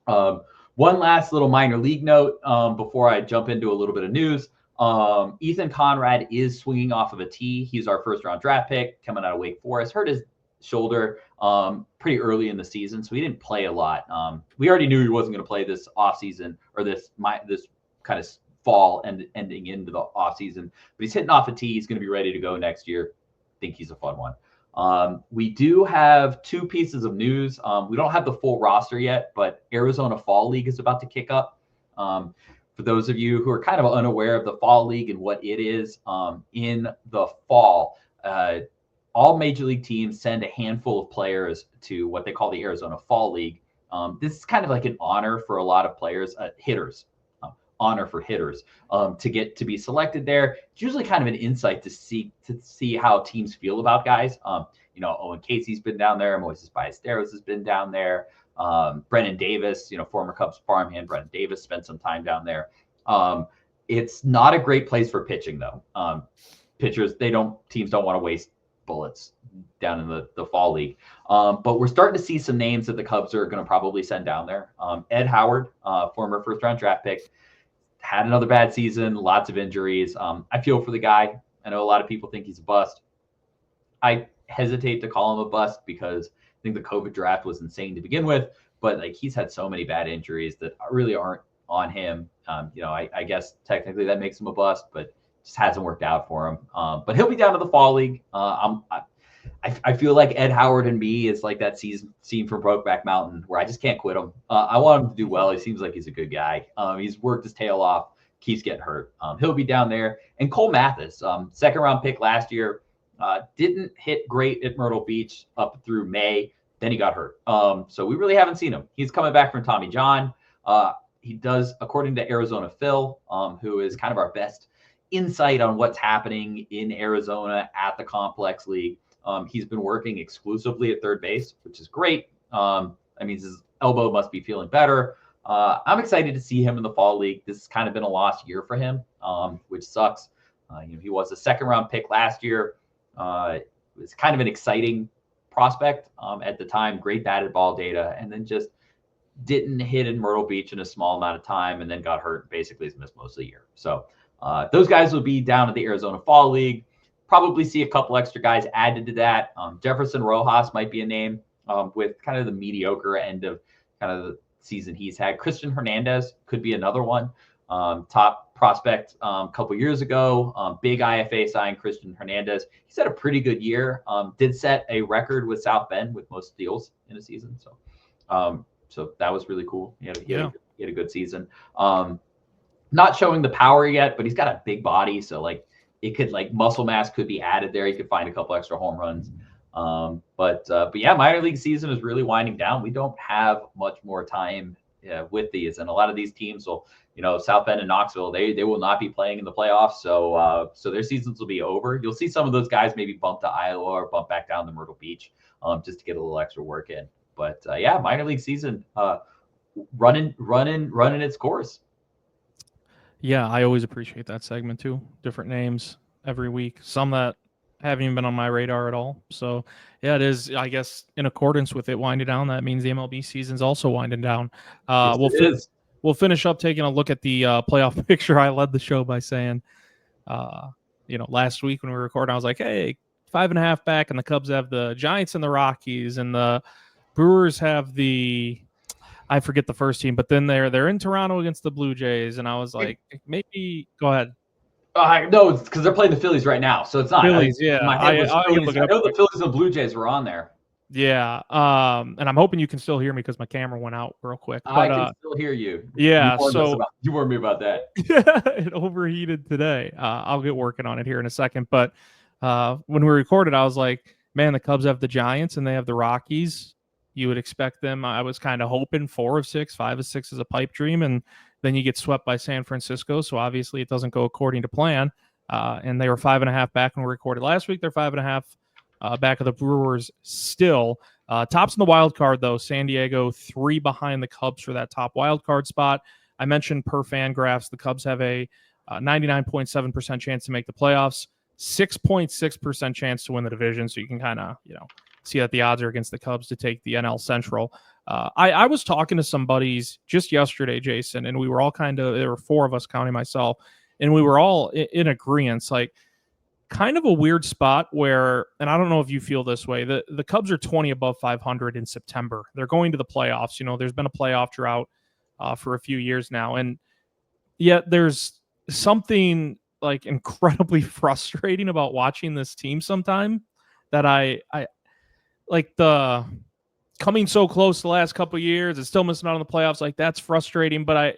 One last little minor league note before I jump into a little bit of news. Ethan Conrad is swinging off of a tee. He's our first round draft pick coming out of Wake Forest. Hurt his shoulder pretty early in the season, so he didn't play a lot. We already knew he wasn't going to play this offseason or this kind of fall and ending into the offseason, but he's hitting off a tee. He's going to be ready to go next year. I think he's a fun one. We do have 2 pieces of news. We don't have the full roster yet, but Arizona Fall League is about to kick up. For for those of you who are kind of unaware of the fall league and what it is, in the fall, all major league teams send a handful of players to what they call the Arizona Fall League. This is kind of like an honor for a lot of players, hitters, honor for hitters, to get to be selected there. It's usually kind of an insight to see how teams feel about guys. Owen Casey's been down there. Moises Ballesteros has been down there. Brennan Davis, former Cubs farmhand Brennan Davis, spent some time down there. It's not a great place for pitching, though. Pitchers, teams don't want to waste bullets down in the fall league. But we're starting to see some names that the Cubs are going to probably send down there. Ed Howard, former first-round draft pick, had another bad season, lots of injuries. I feel for the guy. I know a lot of people think he's a bust. I hesitate to call him a bust because I think the COVID draft was insane to begin with, but like he's had so many bad injuries that really aren't on him. I guess technically that makes him a bust, but just hasn't worked out for him. But he'll be down to the fall league. I feel like Ed Howard and me is like that scene from Brokeback Mountain where I just can't quit him. I want him to do well. He seems like he's a good guy. He's worked his tail off, keeps getting hurt. He'll be down there. And Cole Mathis, second round pick last year, didn't hit great at Myrtle Beach up through May. Then he got hurt. So we really haven't seen him. He's coming back from Tommy John. He does, according to Arizona Phil, who is kind of our best insight on what's happening in Arizona at the Complex League. He's been working exclusively at third base, which is great. That means his elbow must be feeling better. I'm excited to see him in the fall league. This has kind of been a lost year for him, which sucks. He was a second round pick last year. It was kind of an exciting prospect at the time, great batted ball data, and then just didn't hit in Myrtle Beach in a small amount of time and then got hurt. Basically, has missed most of the year. So those guys will be down at the Arizona Fall League. Probably see a couple extra guys added to that. Jefferson Rojas might be a name with kind of the mediocre end of kind of the season he's had. Christian Hernandez could be another one. Top prospect a couple years ago. Big IFA signed Christian Hernandez. He's had a pretty good year. Did set a record with South Bend with most steals in a season. So that was really cool. He had a good season. Not showing the power yet, but he's got a big body. So like it could muscle mass could be added there. You could find a couple extra home runs. But yeah, minor league season is really winding down. We don't have much more time with these, and a lot of these teams will, South Bend and Knoxville, they will not be playing in the playoffs. So their seasons will be over. You'll see some of those guys maybe bump to Iowa or bump back down to Myrtle Beach, just to get a little extra work in. But yeah, minor league season running its course. Yeah, I always appreciate that segment too. Different names every week. Some that haven't even been on my radar at all. So yeah, it is, I guess, in accordance with it winding down. That means the MLB season's also winding down. Yes, we'll finish up taking a look at the playoff picture. I led the show by saying, last week when we were recording, I was like, hey, 5.5 back, and the Cubs have the Giants and the Rockies, and the Brewers have I forget the first team, but then they're in Toronto against the Blue Jays, and I was like, maybe go ahead. No, it's because they're playing the Phillies right now, so it's not. Phillies, yeah. I know the Phillies and the Blue Jays were on there. Yeah, and I'm hoping you can still hear me because my camera went out real quick. But, I can still hear you. Yeah, you warned me about that. It overheated today. I'll get working on it here in a second. But when we recorded, I was like, man, the Cubs have the Giants and they have the Rockies. You would expect them. I was kind of hoping 4 of 6, 5 of 6 is a pipe dream, and then you get swept by San Francisco. So obviously it doesn't go according to plan. And they were 5.5 back when we recorded last week. They're 5.5 back of the Brewers still. Tops in the wild card, though. San Diego 3 behind the Cubs for that top wild card spot. I mentioned per Fangraphs, the Cubs have a 99.7% chance to make the playoffs, 6.6% chance to win the division. So you can kind of, see that the odds are against the Cubs to take the NL Central. I was talking to some buddies just yesterday, Jason, and we were all there were 4 of us counting myself, and we were all in agreement. Like, kind of a weird spot where, and I don't know if you feel this way, the Cubs are 20 above 500 in September. They're going to the playoffs. There's been a playoff drought for a few years now, and yet there's something like incredibly frustrating about watching this team sometime that I like the coming so close the last couple of years and still missing out on the playoffs. Like, that's frustrating, but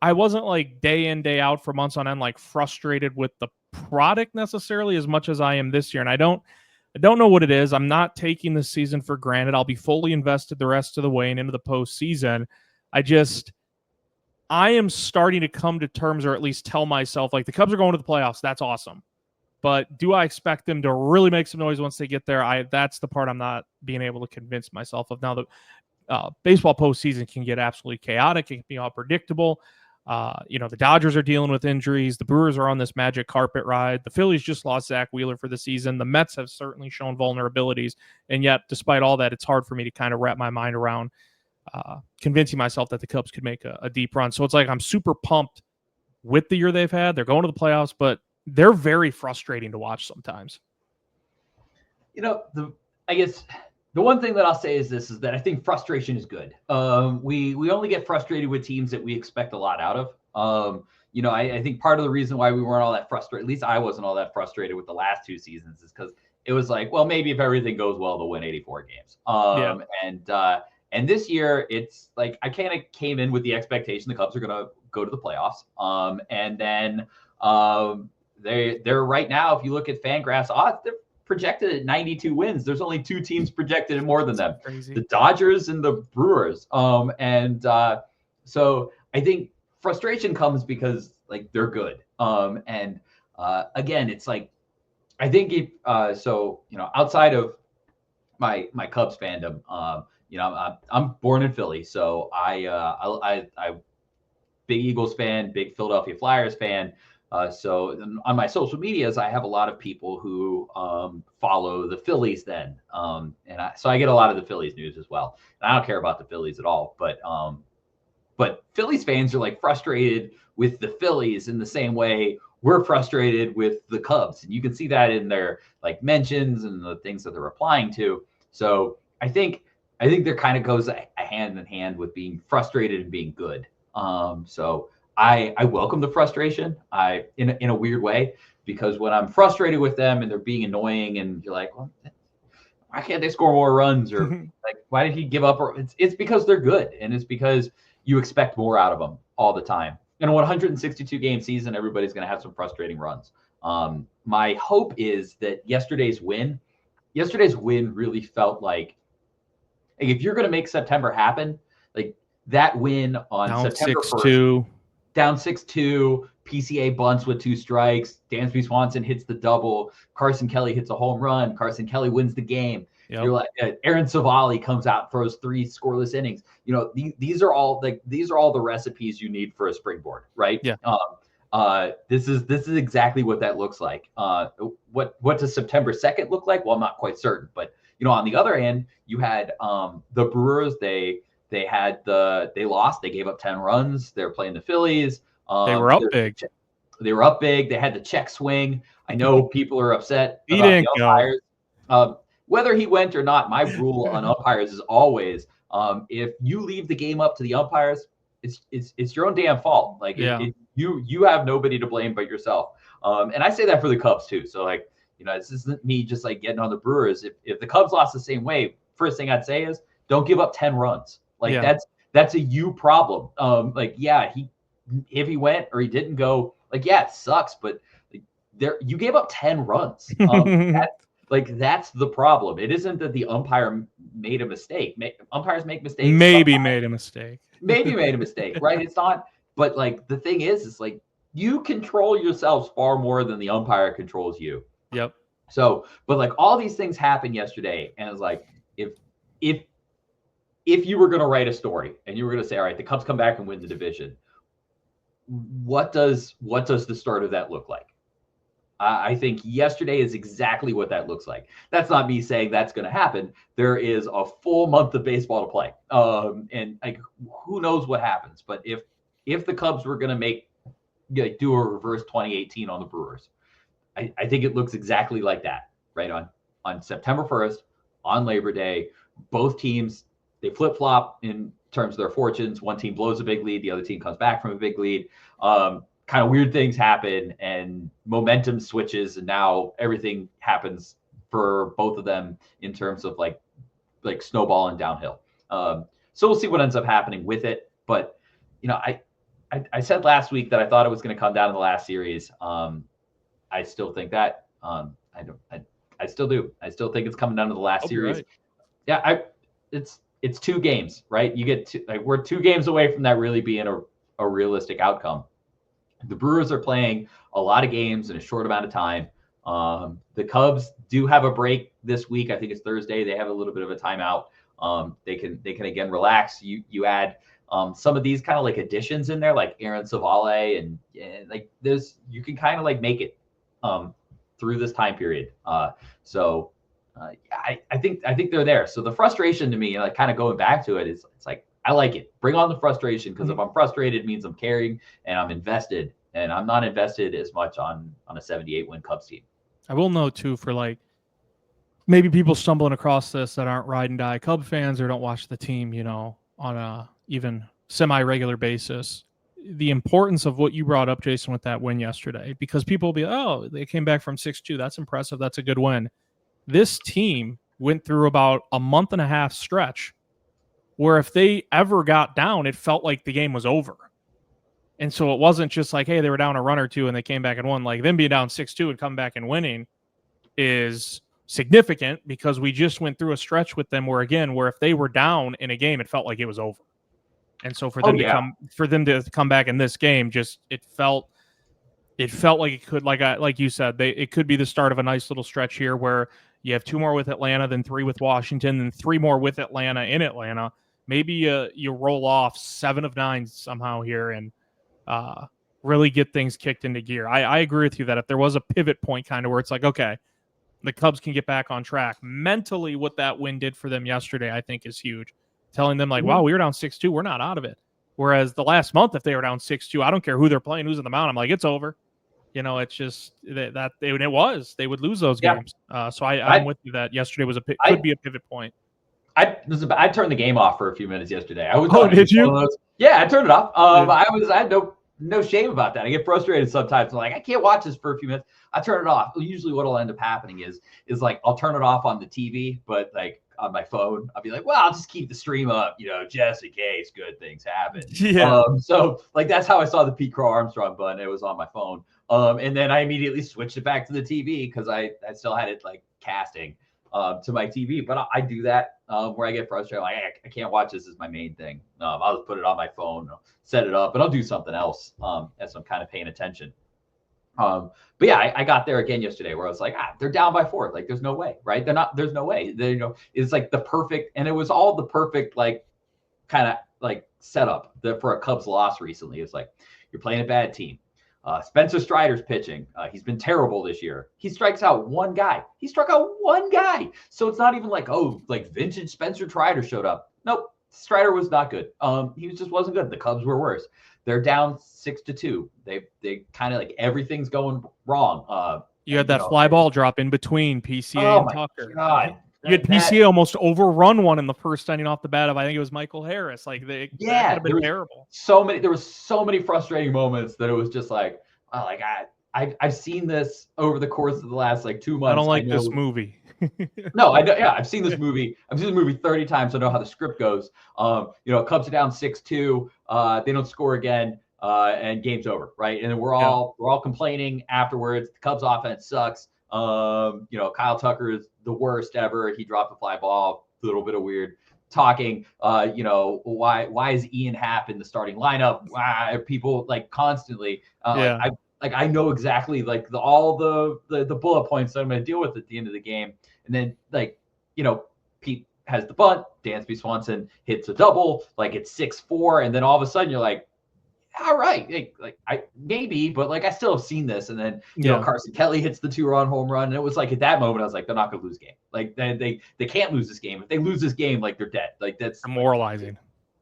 I wasn't like day in, day out for months on end, like frustrated with the product necessarily as much as I am this year. And I don't know what it is. I'm not taking this season for granted. I'll be fully invested the rest of the way and into the postseason. I am starting to come to terms, or at least tell myself, like, the Cubs are going to the playoffs. That's awesome. But do I expect them to really make some noise once they get there? That's the part I'm not being able to convince myself of. Now, the baseball postseason can get absolutely chaotic. It can be unpredictable. The Dodgers are dealing with injuries. The Brewers are on this magic carpet ride. The Phillies just lost Zach Wheeler for the season. The Mets have certainly shown vulnerabilities. And yet, despite all that, it's hard for me to kind of wrap my mind around convincing myself that the Cubs could make a deep run. So it's like I'm super pumped with the year they've had. They're going to the playoffs, but they're very frustrating to watch sometimes. I guess the one thing that I'll say is this, is that I think frustration is good. We only get frustrated with teams that we expect a lot out of. I think part of the reason why we weren't all that frustrated, at least I wasn't all that frustrated with the last two seasons, is because it was like, well, maybe if everything goes well, they'll win 84 games. And this year, it's like I kind of came in with the expectation the Cubs are going to go to the playoffs. And then they're right now, if you look at Fangraphs odds, they're projected at 92 wins. There's only two teams projected at more than them, the Dodgers and the Brewers. So I think frustration comes because like they're good. Again, it's like, I think outside of my Cubs fandom, I'm born in Philly, so I big Eagles fan, big Philadelphia Flyers fan. So on my social medias, I have a lot of people who follow the Phillies then. So I get a lot of the Phillies news as well. And I don't care about the Phillies at all, but Phillies fans are like frustrated with the Phillies in the same way we're frustrated with the Cubs. And you can see that in their like mentions and the things that they're replying to. So I think there kind of goes a hand in hand with being frustrated and being good. So I welcome the frustration in a weird way, because when I'm frustrated with them and they're being annoying and you're like, well, why can't they score more runs? Or like, why did he give up? Or it's because they're good. And it's because you expect more out of them all the time. In a 162 game season, everybody's going to have some frustrating runs. My hope is that yesterday's win really felt like if you're going to make September happen, like that win on down September 6-2. 1st, down 6-2, PCA bunts with 2 strikes, Dansby Swanson hits the double, Carson Kelly hits a home run, Carson Kelly wins the game. Yep. You're like Aaron Civale comes out, throws 3 scoreless innings. These are all the recipes you need for a springboard, right? Yeah. This is exactly what that looks like. What does September 2nd look like? Well, I'm not quite certain, but on the other hand, you had the Brewers. They lost. They gave up 10 runs. They're playing the Phillies. They were up big. They were up big. They had the check swing. I know people are upset he about didn't the umpires. Whether he went or not, my rule on umpires is always if you leave the game up to the umpires, it's your own damn fault. Like you have nobody to blame but yourself. And I say that for the Cubs too. So like, this isn't me just like getting on the Brewers. If the Cubs lost the same way, first thing I'd say is don't give up 10 runs. Like that's a you problem. If he went or he didn't go, like, yeah, it sucks, but you gave up 10 runs. That's the problem. It isn't that the umpire made a mistake. Umpires make mistakes. Maybe made a mistake, right? It's not. But like the thing is like you control yourselves far more than the umpire controls you. Yep. So, but like all these things happened yesterday, and it's like if you were going to write a story and you were going to say, all right, the Cubs come back and win the division, what does the start of that look like? I think yesterday is exactly what that looks like. That's not me saying that's going to happen. There is a full month of baseball to play, and like who knows what happens. But if the Cubs were going to do a reverse 2018 on the Brewers, I think it looks exactly like that, right? On September 1st, on Labor Day, both teams, they flip-flop in terms of their fortunes. One team blows a big lead. The other team comes back from a big lead. Kind of weird things happen and momentum switches. And now everything happens for both of them in terms of like snowball and downhill. So we'll see what ends up happening with it. But, I I said last week that I thought it was going to come down to the last series. I still think that. I still do. I still think it's coming down to the last series. Right. Yeah, it's 2 games, right? You get we're 2 games away from that really being a realistic outcome. The Brewers are playing a lot of games in a short amount of time. The Cubs do have a break this week. I think it's Thursday. They have a little bit of a timeout. They can again relax. You add some of these kind of like additions in there, like Aaron Civale, and like this, you can kind of like make it through this time period. So I think they're there. So the frustration to me, like kind of going back to it, is it's like I like it. Bring on the frustration, because if I'm frustrated, it means I'm caring and I'm invested. And I'm not invested as much on a 78 win Cubs team. I will note too, for like maybe people stumbling across this that aren't ride and die Cub fans or don't watch the team, on a even semi-regular basis, the importance of what you brought up, Jason, with that win yesterday, because people will be, oh, they came back from 6-2. That's impressive. That's a good win. This team went through about a month and a half stretch where if they ever got down, it felt like the game was over. And so it wasn't just like, hey, they were down a run or two and they came back and won. Like them being down 6-2 and come back and winning is significant, because we just went through a stretch with them where if they were down in a game, it felt like it was over. And so for them to come back in this game, just it felt like it could, like you said, it could be the start of a nice little stretch here where you have 2 more with Atlanta, then 3 with Washington, then 3 more with Atlanta in Atlanta. Maybe you roll off 7 of 9 somehow here and really get things kicked into gear. I agree with you that if there was a pivot point kind of where it's like, okay, the Cubs can get back on track. Mentally, what that win did for them yesterday, I think, is huge. Telling them, like, wow, we were down 6-2. We're not out of it. Whereas the last month, if they were down 6-2, I don't care who they're playing, who's in the mound. I'm like, it's over. It's just that they would lose those games. So I'm with you that yesterday could be a pivot point. I turned the game off for a few minutes yesterday. Did you? Yeah, I turned it off. I had no shame about that. I get frustrated sometimes. I'm like, I can't watch this for a few minutes. I turn it off. Usually what'll end up happening is like I'll turn it off on the TV, but like on my phone, I'll be like, well, I'll just keep the stream up, just in case good things happen. Yeah. So like that's how I saw the Pete Crow-Armstrong button. It was on my phone. And then I immediately switched it back to the TV because I still had it like casting to my TV. But I do that where I get frustrated. Like, I can't watch this as my main thing. I'll just put it on my phone, set it up, and I'll do something else as I'm kind of paying attention. But yeah, I got there again yesterday where I was like, they're down by 4. Like, there's no way, right? There's no way. It's like the perfect, and it was all the perfect, like, kind of like setup for a Cubs loss recently. It's like, you're playing a bad team. Spencer Strider's pitching. He's been terrible this year. He strikes out 1 guy. He struck out 1 guy. So it's not even like, like vintage Spencer Strider showed up. Nope. Strider was not good. He just wasn't good. The Cubs were worse. They're down 6-2. They kind of like everything's going wrong. You had that fly ball drop in between PCA and Tucker. God. You had PCA almost overrun one in the first inning off the bat of, I think it was Michael Harris. Like that could have been terrible. There was so many frustrating moments that it was just like, I've seen this over the course of the last like 2 months. I don't like this movie. No, I've seen this movie. I've seen the movie 30 times. I know how the script goes. Cubs are down 6-2. They don't score again, and game's over, right? And then we're all complaining afterwards. The Cubs offense sucks. Kyle Tucker is the worst ever. He dropped a fly ball. A little bit of weird talking. Why is Ian Happ in the starting lineup? Why people like constantly? I know exactly like all the bullet points that I'm going to deal with at the end of the game. And then Pete has the bunt. Dansby Swanson hits a double. Like it's 6-4, and then all of a sudden you're like, all right, maybe, but like I still have seen this. And then Carson Kelly hits the 2-run home run, and it was like at that moment I was like, they're not going to lose the game. Like they can't lose this game. If they lose this game, like they're dead. Like that's demoralizing.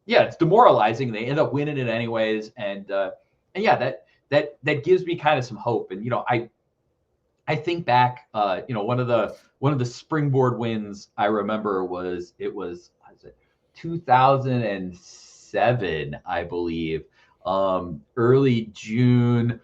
Yeah, it's demoralizing. They end up winning it anyways, and that gives me kind of some hope. And I think back, one of the springboard wins I remember was 2007, I believe. Early June,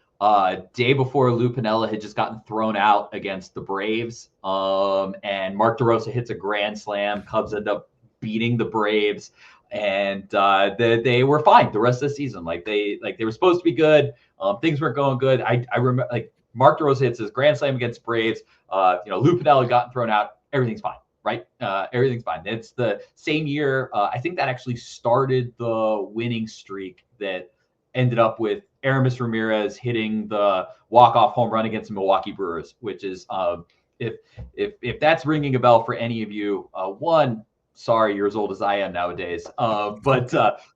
day before Lou Piniella had just gotten thrown out against the Braves, and Mark DeRosa hits a grand slam. Cubs end up beating the Braves. and they were fine the rest of the season. Like they were supposed to be good. Things weren't going good. I remember like Mark DeRosa hits his grand slam against Braves. Lou Piniella had gotten thrown out. Everything's fine, right? Everything's fine. It's the same year. I think that actually started the winning streak that ended up with Aramis Ramirez hitting the walk-off home run against the Milwaukee Brewers, which is if that's ringing a bell for any of you, sorry, you're as old as I am nowadays. But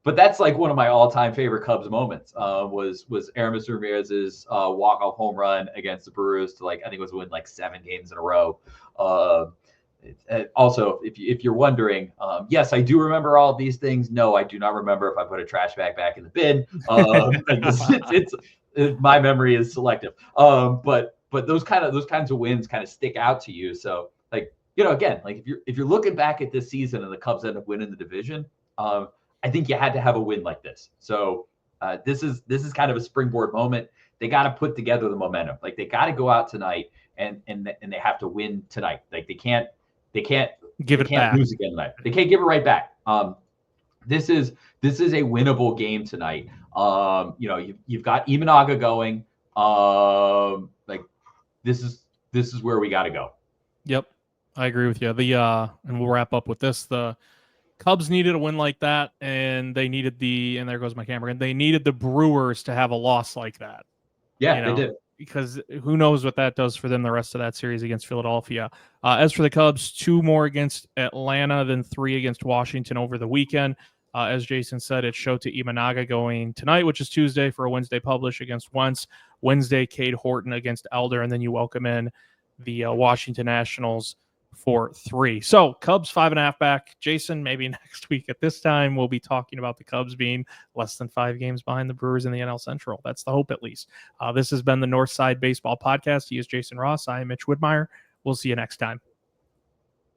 that's like one of my all-time favorite Cubs moments. Was Aramis Ramirez's walk-off home run against the Brewers to I think it was win 7 games in a row. Also, if you're wondering, yes, I do remember all of these things. No, I do not remember if I put a trash bag back in the bin. My memory is selective. But those kinds of wins kind of stick out to you. So again, if you're looking back at this season and the Cubs end up winning the division, I think you had to have a win like this. So this is kind of a springboard moment. They got to put together the momentum. They got to go out tonight and they have to win tonight. They can't lose again tonight. They can't give it right back. This is a winnable game tonight. You've got Imanaga going. This is where we got to go. Yep. I agree with you. And we'll wrap up with this. The Cubs needed a win like that, and they needed and there goes my camera, and they needed the Brewers to have a loss like that. Yeah, they did. Because who knows what that does for them the rest of that series against Philadelphia. As for the Cubs, 2 more against Atlanta, then 3 against Washington over the weekend. As Jason said, it's Shota Imanaga going tonight, which is Tuesday, for a Wednesday publish against Wentz. Wednesday, Cade Horton against Elder, and then you welcome in the Washington Nationals for 3. So Cubs 5.5 back. Jason, maybe next week at this time, we'll be talking about the Cubs being less than 5 games behind the Brewers in the NL Central. That's the hope, at least. This has been the Northside Baseball Podcast. He is Jason Ross. I am Mitch Whitmire. We'll see you next time.